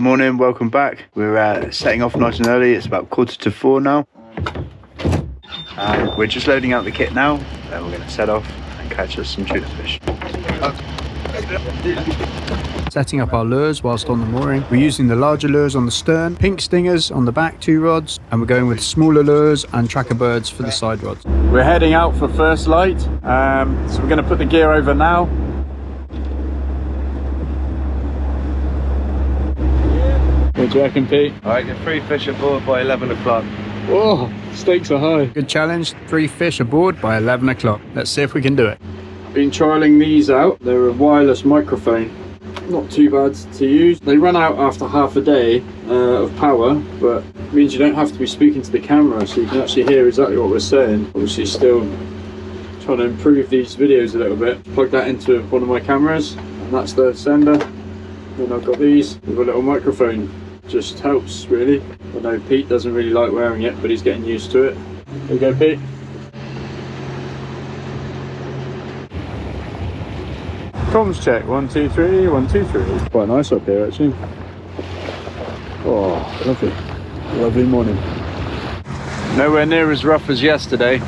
Morning, welcome back. We're setting off nice and early. It's about 3:45 now. And we're just loading out the kit now. Then we're going to set off and catch us some tuna fish. Setting up our lures whilst on the mooring. We're using the larger lures on the stern, pink stingers on the back 2 rods, and we're going with smaller lures and tracker birds for the side rods. We're heading out for first light, so we're going to put the gear over now. What do you reckon, Pete? Alright, get 3 fish aboard by 11 o'clock. Whoa, stakes are high. Good challenge, 3 fish aboard by 11 o'clock. Let's see if we can do it. Been trialling these out. They're a wireless microphone. Not too bad to use. They run out after half a day of power, but it means you don't have to be speaking to the camera, so you can actually hear exactly what we're saying. Obviously still trying to improve these videos a little bit. Plug that into one of my cameras, and that's the sender. Then I've got these with a little microphone. Just helps really. I know Pete doesn't really like wearing it, but he's getting used to it. There you go, Pete. Comms check, 1 2 3 1 2 3. Quite nice up here actually. Oh, lovely, lovely morning. Nowhere near as rough as yesterday.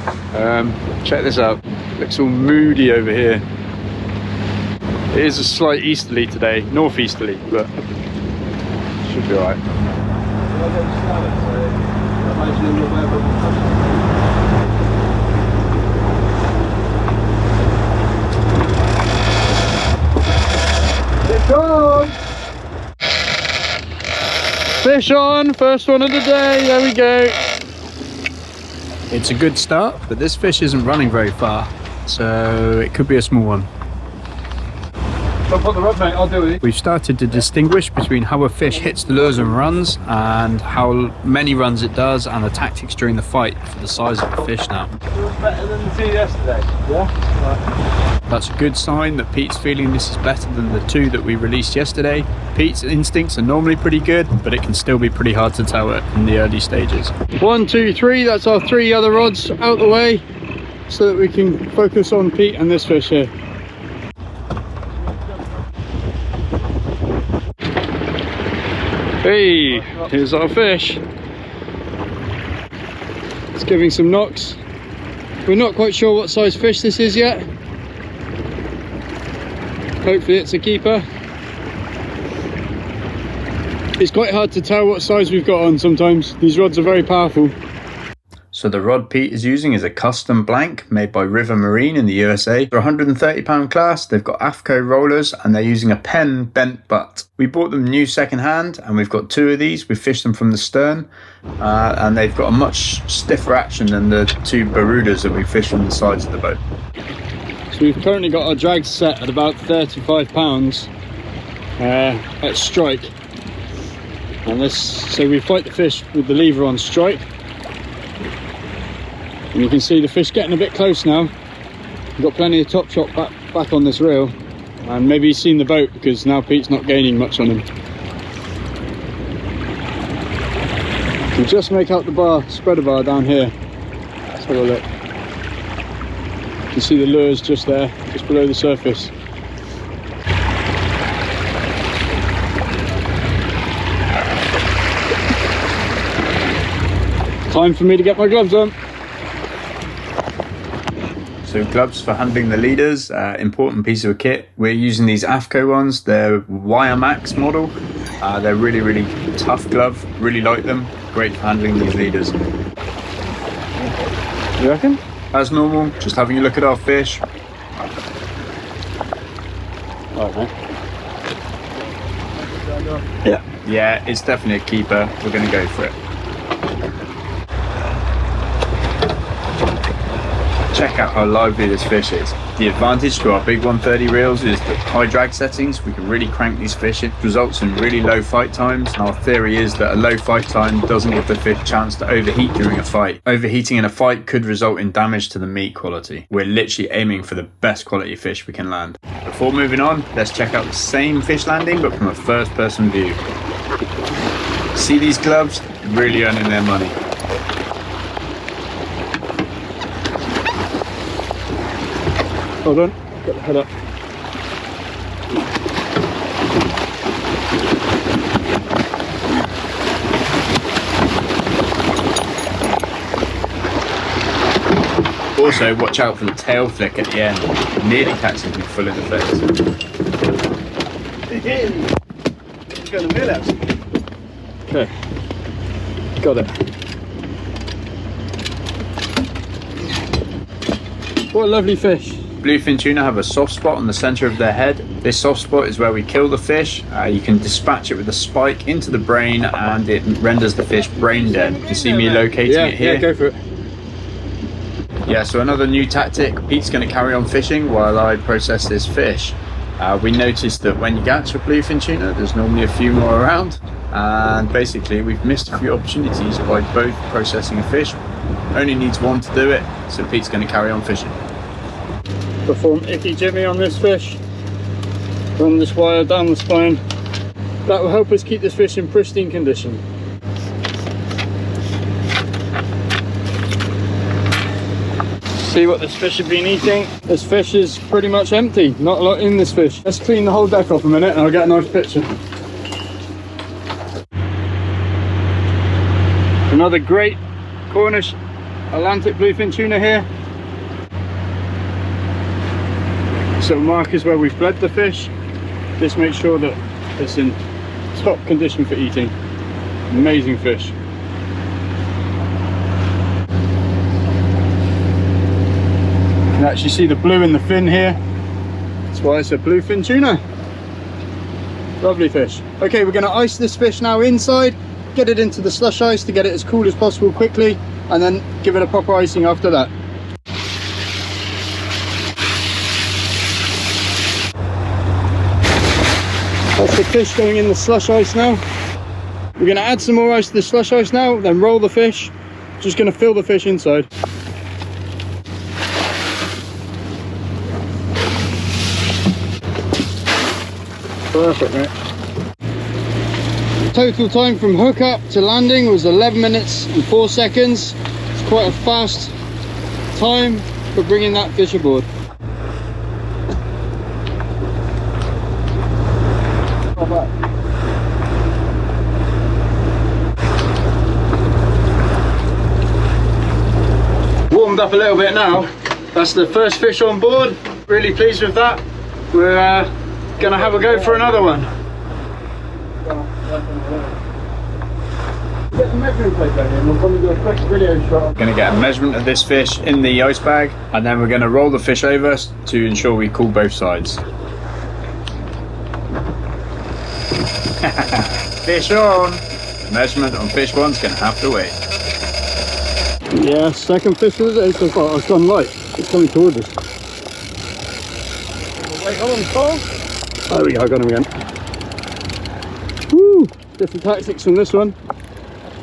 Check this out. Looks all moody over here. It is a slight easterly today, northeasterly, but should be alright. Fish on, first one of the day, there we go. It's a good start, but this fish isn't running very far, so it could be a small one. Don't put the rod, mate, I'll do it. We've started to distinguish between how a fish hits the lures and runs, and how many runs it does, and the tactics during the fight for the size of the fish now. It was better than the 2 yesterday. Yeah? Right. That's a good sign that Pete's feeling this is better than the 2 that we released yesterday. Pete's instincts are normally pretty good, but it can still be pretty hard to tell it in the early stages. 1 2 3, that's our 3 other rods out the way, so that we can focus on Pete and this fish here. Hey, here's our fish. It's giving some knocks. We're not quite sure what size fish this is yet. Hopefully it's a keeper. It's quite hard to tell what size we've got on sometimes. These rods are very powerful. So the rod Pete is using is a custom blank made by River Marine in the USA. They're £130 class, they've got AFCO rollers, and they're using a Penn bent butt. We bought them new second hand, and we've got 2 of these. We fished them from the stern, and they've got a much stiffer action than the 2 Barudas that we fished from the sides of the boat. So we've currently got our drag set at about 35 pounds at strike. And so we fight the fish with the lever on strike. And you can see the fish getting a bit close now. We've got plenty of top shot back on this reel, and maybe he's seen the boat because now Pete's not gaining much on him. You can just make out the bar, spreader bar down here. Let's have a look. You can see the lures just there, just below the surface. Time for me to get my gloves on. So gloves for handling the leaders, important piece of kit. We're using these AFCO ones. They're Wire Max model. They're really, really tough glove. Really like them. Great for handling these leaders. You reckon? As normal, just having a look at our fish. Right, mate. Yeah, it's definitely a keeper. We're going to go for it. Check out how lively this fish is. The advantage to our big 130 reels is the high drag settings. We can really crank these fish. It results in really low fight times. Our theory is that a low fight time doesn't give the fish a chance to overheat during a fight. Overheating in a fight could result in damage to the meat quality. We're literally aiming for the best quality fish we can land. Before moving on, let's check out the same fish landing but from a first person view. See these gloves? Really earning their money. Hold on, get the head up. Also, watch out for the tail flick at the end. It nearly catches me full in the face. He's going to mill it. Okay, got it. What a lovely fish. Bluefin tuna have a soft spot on the center of their head. This soft spot is where we kill the fish. You can dispatch it with a spike into the brain and it renders the fish brain dead. You see me locating it here? Yeah, go for it. Yeah, so another new tactic. Pete's going to carry on fishing while I process this fish. We noticed that when you catch a bluefin tuna, there's normally a few more around. And basically we've missed a few opportunities by both processing a fish. Only needs one to do it, so Pete's going to carry on fishing. Perform icky jimmy on this fish. Run this wire down the spine. That will help us keep this fish in pristine condition. See what this fish has been eating. This fish is pretty much empty, not a lot in this fish. Let's clean the whole deck off a minute and I'll get a nice picture. Another great Cornish Atlantic bluefin tuna here. So markers where we've bled the fish. This makes sure that it's in top condition for eating. Amazing fish. You can actually see the blue in the fin here. That's why it's a bluefin tuna. Lovely fish. Okay, we're going to ice this fish now inside, get it into the slush ice to get it as cool as possible quickly, and then give it a proper icing after that. That's the fish going in the slush ice now. We're going to add some more ice to the slush ice now, then roll the fish. Just going to fill the fish inside. Perfect, mate. Total time from hook up to landing was 11 minutes and 4 seconds. It's quite a fast time for bringing that fish aboard. Warmed up a little bit now. That's the first fish on board. Really pleased with that. We're gonna have a go for another one. Get the measuring plate down here and we'll probably do a quick video shot. Going to get a measurement of this fish in the ice bag, and then we're going to roll the fish over to ensure we cool both sides. Fish on! The measurement on fish one's going to have to wait. Yeah, second fish of the day so far. It's gone light. It's coming towards us. Wait, hold on, Paul. There we go, I got him again. Woo! Different tactics from this one.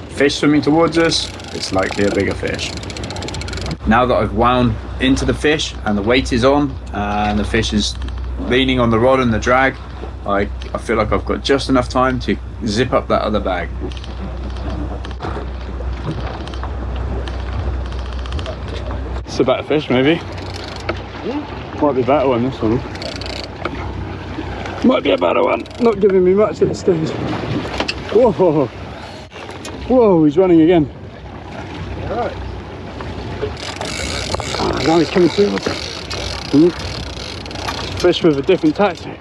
Fish swimming towards us, it's likely a bigger fish. Now that I've wound into the fish and the weight is on and the fish is leaning on the rod and the drag, I feel like I've got just enough time to zip up that other bag. It's a better fish, maybe. Might be a better one, this one. Might be a better one. Not giving me much at this stage. Whoa! Whoa, he's running again. Alright. Oh, now he's coming through. Fish with a different tactic.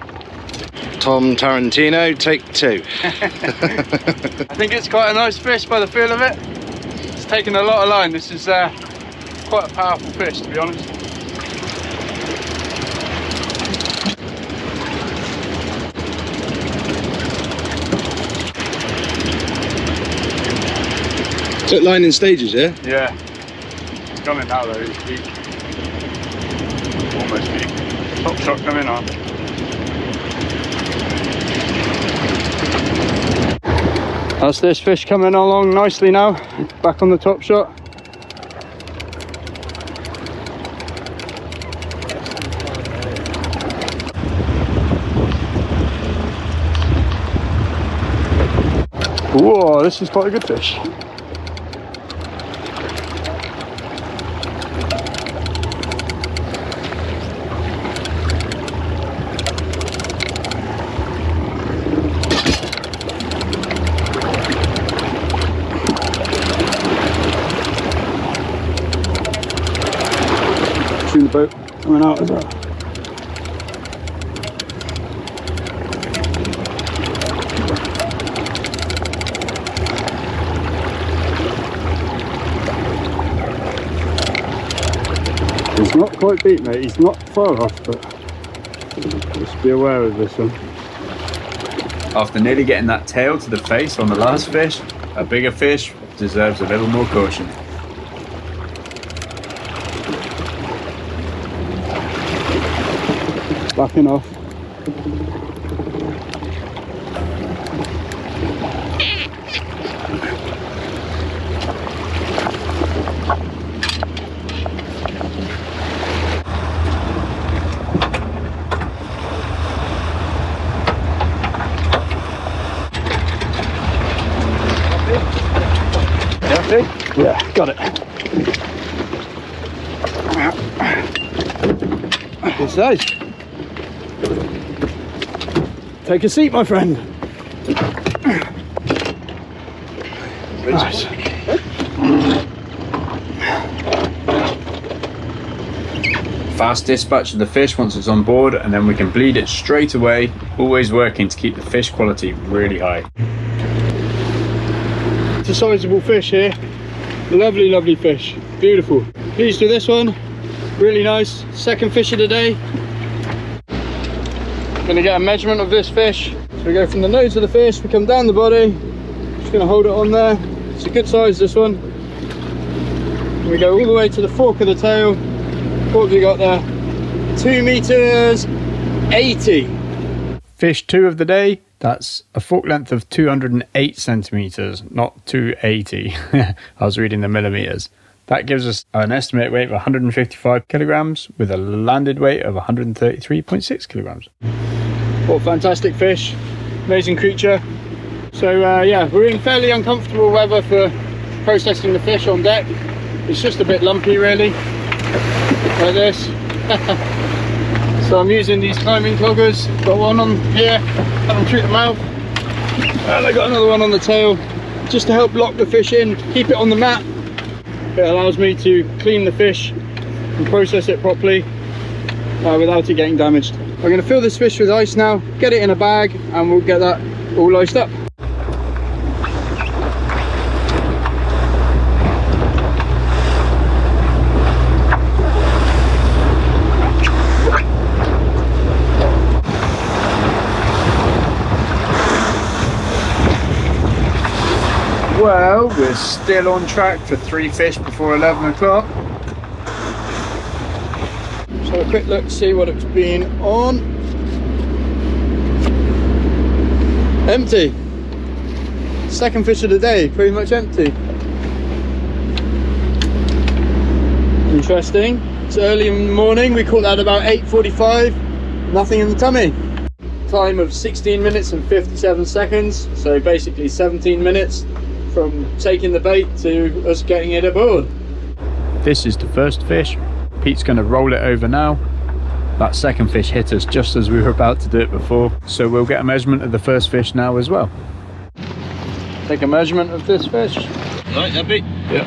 Tom Tarantino, take two. I think it's quite a nice fish by the feel of it. It's taken a lot of line. This is quite a powerful fish, to be honest. Took line in stages, yeah? Yeah. He's coming now though, he's peak. Almost peak. Top shot coming on. That's this fish coming along nicely now. Back on the top shot. Whoa, this is quite a good fish. out as well. He's not quite beat, mate. He's not far off, but just be aware of this one. After nearly getting that tail to the face on the last fish, a bigger fish deserves a little more caution. Backing off. Yeah, got it. Good size. Take a seat, my friend. Nice. Fast dispatch of the fish once it's on board, and then we can bleed it straight away, always working to keep the fish quality really high. It's a sizable fish here. Lovely, lovely fish. Beautiful. Pleased with this one. Really nice. Second fish of the day. Gonna get a measurement of this fish. So we go from the nose of the fish, we come down the body. Just gonna hold it on there. It's a good size, this one. We go all the way to the fork of the tail. What have we got there? 2 meters 80. Fish 2 of the day. That's a fork length of 208 centimeters, not 280. I was reading the millimeters. That gives us an estimated weight of 155 kilograms with a landed weight of 133.6 kilograms. What a fantastic fish. Amazing creature. So yeah, we're in fairly uncomfortable weather for processing the fish on deck. It's just a bit lumpy really, like this. So I'm using these climbing cloggers. Got one on here, had them through the mouth, and I got another one on the tail, just to help lock the fish in, keep it on the mat. It allows me to clean the fish and process it properly without it getting damaged. I'm going to fill this fish with ice now, get it in a bag, and we'll get that all laced up. Well, we're still on track for 3 fish before 11 o'clock. Just have a quick look to see what it's been on. Empty. Second fish of the day, pretty much empty. Interesting. It's early in the morning, we caught that about 8:45. Nothing in the tummy. Time of 16 minutes and 57 seconds, so basically 17 minutes from taking the bait to us getting it aboard. This is the first fish. Pete's going to roll it over now. That second fish hit us just as we were about to do it before, so we'll get a measurement of the first fish now as well. Take a measurement of this fish. Right, happy? Yeah.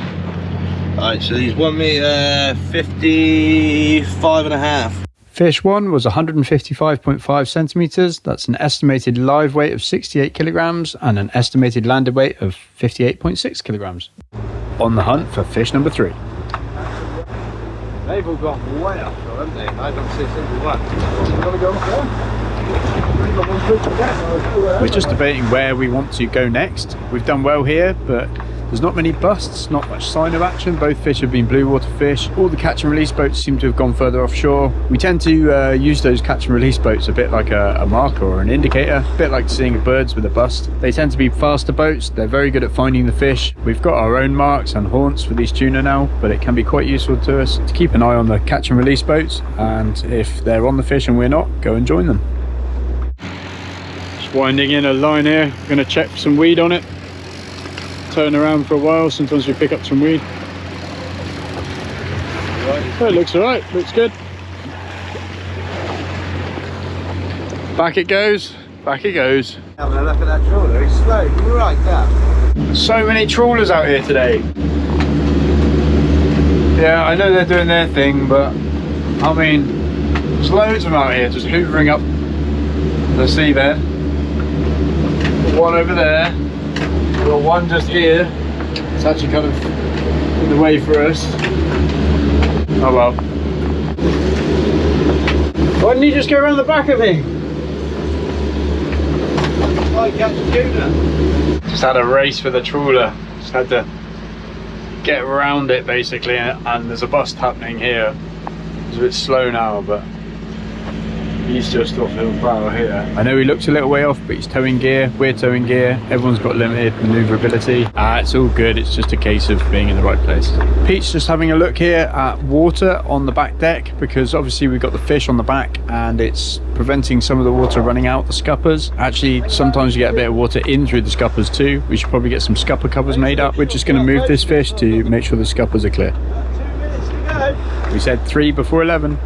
Alright, so he's 1 meter 55 and a half. Fish 1 was 155.5 centimeters. That's an estimated live weight of 68 kilograms and an estimated landed weight of 58.6 kilograms. On the hunt for fish number 3. They've all gone way up, haven't they? I don't see a single one. We're just debating where we want to go next. We've done well here, but there's not many busts, not much sign of action. Both fish have been blue water fish. All the catch and release boats seem to have gone further offshore. We tend to use those catch and release boats a bit like a marker or an indicator, a bit like seeing birds with a bust. They tend to be faster boats. They're very good at finding the fish. We've got our own marks and haunts for these tuna now, but it can be quite useful to us to keep an eye on the catch and release boats, and if they're on the fish and we're not, go and join them. Just winding in a line here, going to check for some weed on it. Turn around for a while, sometimes we pick up some weed. Oh, it looks alright, looks good. Back it goes, back it goes. Having a look at that trawler, he's slow, you're right there. So many trawlers out here today. Yeah, I know they're doing their thing, but I mean, There's loads of them out here just hoovering up the seabed. One over there, got one just here. It's actually kind of in the way for us. Oh well. Why didn't you just go around the back of me? I catch tuna. Just had a race for the trawler. Just had to get around it basically, and there's a bust happening here. It's a bit slow now, but he's just off the bow here. I know he looks a little way off, but he's towing gear, we're towing gear, everyone's got limited manoeuvrability. It's all good, it's just a case of being in the right place. Pete's just having a look here at water on the back deck, because obviously we've got the fish on the back and it's preventing some of the water running out the scuppers. Actually, sometimes you get a bit of water in through the scuppers too. We should probably get some scupper covers made up. We're just going to move this fish to make sure the scuppers are clear. 2 minutes to go. We said 3 before 11.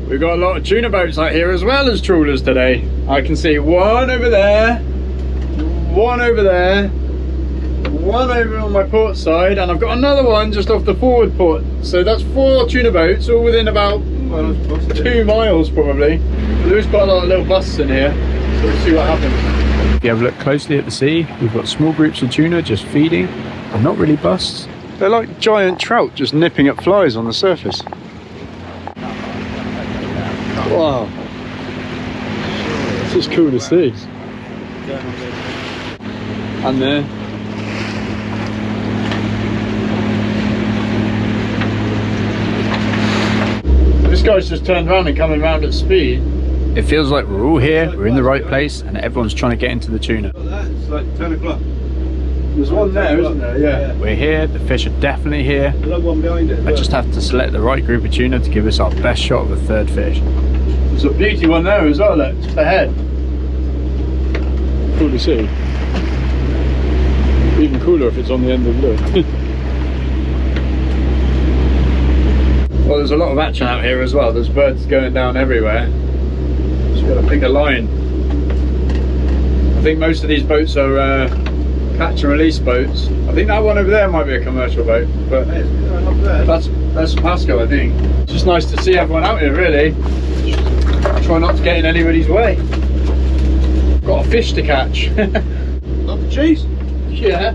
We've got a lot of tuna boats out here as well as trawlers today. I can see one over there, one over there, one over on my port side, and I've got another one just off the forward port. So that's 4 tuna boats, all within about 2 miles probably. There's quite a lot of little busts in here, so we'll see what happens. If you have a look closely at the sea, we've got small groups of tuna just feeding, and not really busts. They're like giant trout just nipping at flies on the surface. Wow, this is cool to see. And there. This guy's just turned around and coming around at speed. It feels like we're all here, we're in the right place, and everyone's trying to get into the tuna. It's like 10 o'clock. There's one there, isn't there? Yeah. We're here, the fish are definitely here. There's one behind it. I just have to select the right group of tuna to give us our best shot of a third fish. There's a beauty one there as well, look, just ahead. Cool to see. Even cooler if it's on the end of the loop. Well, there's a lot of action out here as well. There's birds going down everywhere. Just got to pick a line. I think most of these boats are catch and release boats. I think that one over there might be a commercial boat, but that's Pasco, I think. It's just nice to see everyone out here, really. Try not to get in anybody's way. Got a fish to catch. Not the cheese? Yeah.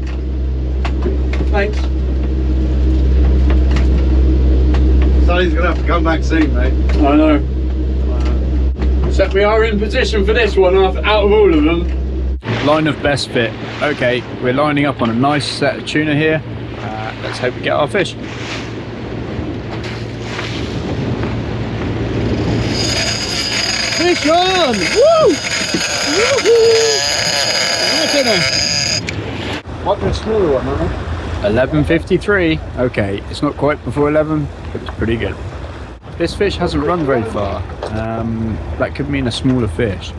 Thanks. So he's gonna have to come back soon, mate. I know. Except we are in position for this one out of all of them. Line of best fit. Okay, we're lining up on a nice set of tuna here. Let's hope we get our fish. Fish on! Woo! Woohoo! Might be a smaller one, huh? 11:53. Okay, it's not quite before 11, but it's pretty good. This fish hasn't run very far. That could mean a smaller fish.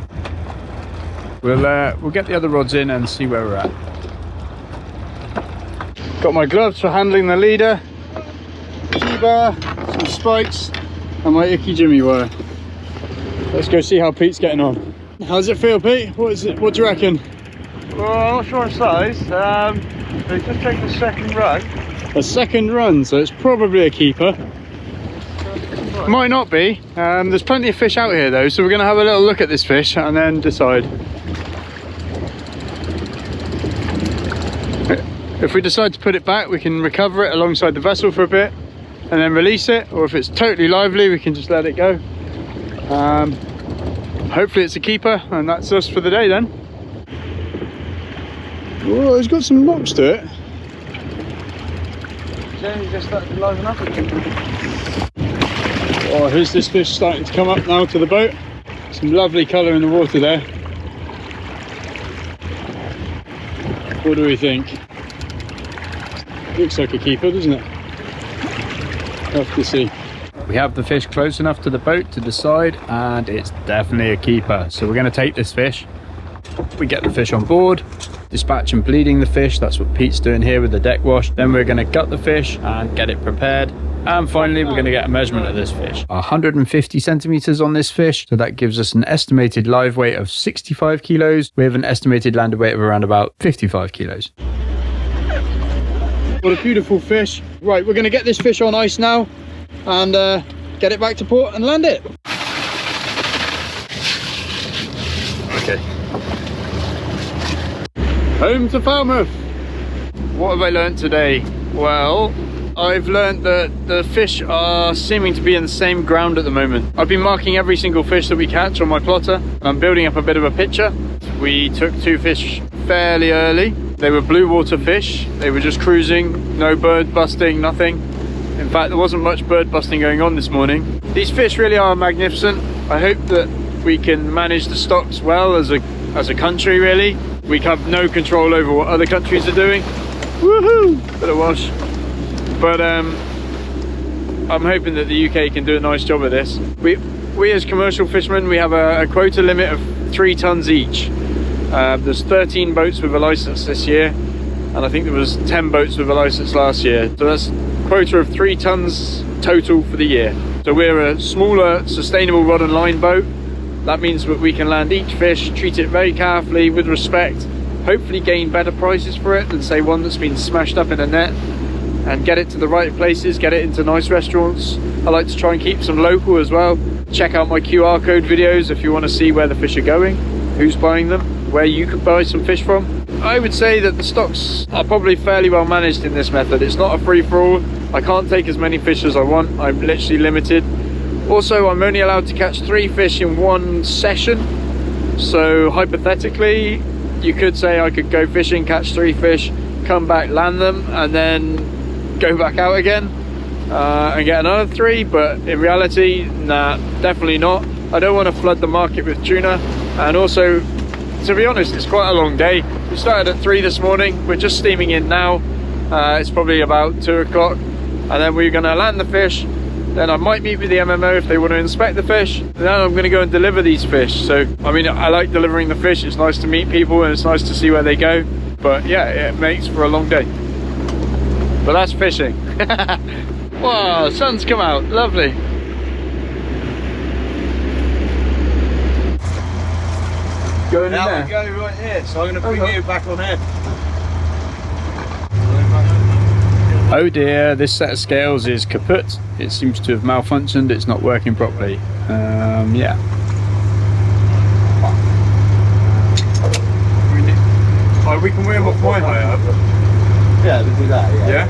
We'll get the other rods in and see where we're at. Got my gloves for handling the leader, T-bar, some spikes, and my icky jimmy wire. Let's go see how Pete's getting on. How does it feel, Pete? What do you reckon? Well, I'm not sure on size. They just take the second run. A second run, so it's probably a keeper. Might not be. There's plenty of fish out here though, so we're going to have a little look at this fish and then decide. If we decide to put it back, we can recover it alongside the vessel for a bit and then release it, or if it's totally lively, we can just let it go. Hopefully it's a keeper, and that's us for the day then. Oh, it's got some locks to it. Jamie's just started to liven up again. Oh, here's this fish starting to come up now to the boat. Some lovely colour in the water there. What do we think? Looks like a keeper, doesn't it? We'll have to see. We have the fish close enough to the boat to decide, and it's definitely a keeper. So we're going to take this fish. We get the fish on board, dispatch and bleeding the fish. That's what Pete's doing here with the deck wash. Then we're going to gut the fish and get it prepared. And finally, we're going to get a measurement of this fish. 150 centimeters on this fish. So that gives us an estimated live weight of 65 kilos with an estimated landed weight of around about 55 kilos. What a beautiful fish. Right, we're going to get this fish on ice now and get it back to port and land it. Okay. Home to Falmouth. What have I learnt today? Well, I've learnt that the fish are seeming to be in the same ground at the moment. I've been marking every single fish that we catch on my plotter. I'm building up a bit of a picture. We took 2 fish fairly early. They were blue water fish. They were just cruising, no bird busting, nothing. In fact, there wasn't much bird busting going on this morning. These fish really are magnificent. I hope that we can manage the stocks well as a country, really. We have no control over what other countries are doing. Woohoo! Bit of wash. But I'm hoping that the UK can do a nice job of this. We as commercial fishermen, we have a quota limit of 3 tons each. There's 13 boats with a license this year, and I think there was 10 boats with a license last year. So that's a quota of 3 tons total for the year. So we're a smaller, sustainable rod and line boat. That means that we can land each fish, treat it very carefully, with respect, hopefully gain better prices for it than say one that's been smashed up in a net, and get it to the right places, get it into nice restaurants. I like to try and keep some local as well. Check out my QR code videos if you want to see where the fish are going, who's buying them, where you could buy some fish from. I would say that the stocks are probably fairly well managed in this method. It's not a free-for-all. I can't take as many fish as I want. I'm literally limited. Also, I'm only allowed to catch 3 fish in one session. So hypothetically, you could say I could go fishing, catch 3 fish, come back, land them, and then go back out again and get another 3. But in reality, nah, definitely not. I don't want to flood the market with tuna. And also, to be honest, it's quite a long day. We started at 3 this morning. We're just steaming in now. It's probably about 2 o'clock. And then we're going to land the fish. Then I might meet with the MMO if they want to inspect the fish. Then I'm going to go and deliver these fish. So, I mean, I like delivering the fish. It's nice to meet people and it's nice to see where they go. But yeah, it makes for a long day. But that's fishing. Wow, sun's come out. Lovely. Going in now there. we go right here, so I'm going to bring you back on here. Oh dear, this set of scales is kaput. It seems to have malfunctioned. It's not working properly. Yeah. Oh, we can weigh them off my high up. Yeah, we do that, yeah.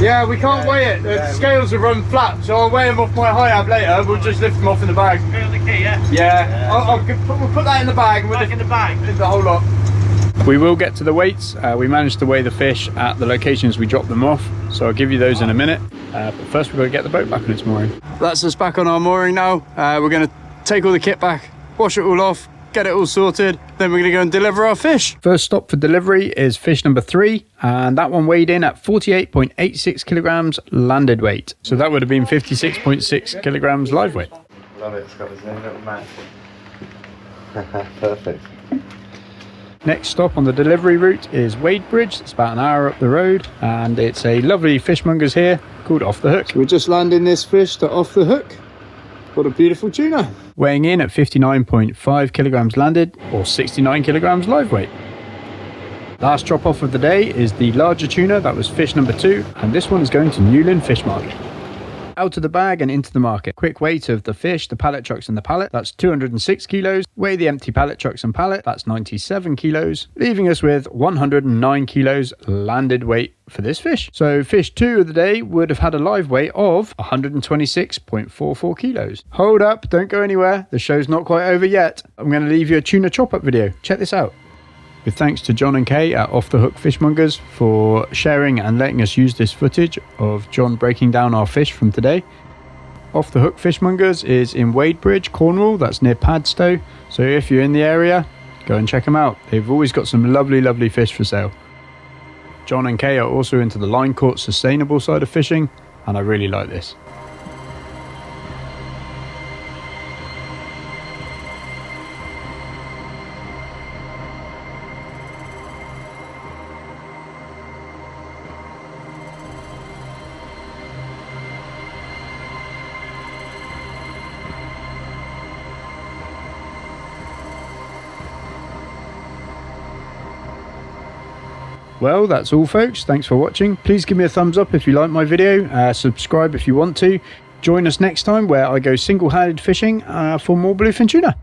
Yeah, we can't weigh it. The scales have run flat, so I'll weigh them off my high ab later. We'll just lift them off in the bag. Put it on the key, yeah? Yeah. We'll put that in the bag. And we'll Back in the bag. lift the whole lot. We will get to the weights. We managed to weigh the fish at the locations we dropped them off, so I'll give you those in a minute. But first we've got to get the boat back on its mooring. That's us back on our mooring now. We're going to take all the kit back, wash it all off, get it all sorted, then we're going to go and deliver our fish. First stop for delivery is fish number 3, and that one weighed in at 48.86 kilograms landed weight. So that would have been 56.6 kilograms live weight. Love it, it's got his name little match. Perfect. Next stop on the delivery route is Wadebridge. It's about an hour up the road, and it's a lovely fishmongers here called Off the Hook. We're just landing this fish to Off the Hook. What a beautiful tuna. Weighing in at 59.5 kilograms landed, or 69 kilograms live weight. Last drop off of the day is the larger tuna. That was fish number 2, and this one is going to Newlyn Fish Market. Out of the bag and into the market. Quick weight of the fish, the pallet trucks and the pallet, that's 206 kilos. Weigh the empty pallet trucks and pallet, that's 97 kilos, leaving us with 109 kilos landed weight for this fish. So fish 2 of the day would have had a live weight of 126.44 kilos. Hold up, don't go anywhere. The show's not quite over yet. I'm going to leave you a tuna chop up video. Check this out. With thanks to John and Kay at Off the Hook Fishmongers for sharing and letting us use this footage of John breaking down our fish from today. Off the Hook Fishmongers is in Wadebridge, Cornwall. That's near Padstow. So if you're in the area, go and check them out. They've always got some lovely fish for sale. John and Kay are also into the line caught sustainable side of fishing, and I really like this. Well, that's all folks. Thanks for watching. Please give me a thumbs up if you like my video. Subscribe if you want to. Join us next time where I go single-handed fishing for more bluefin tuna.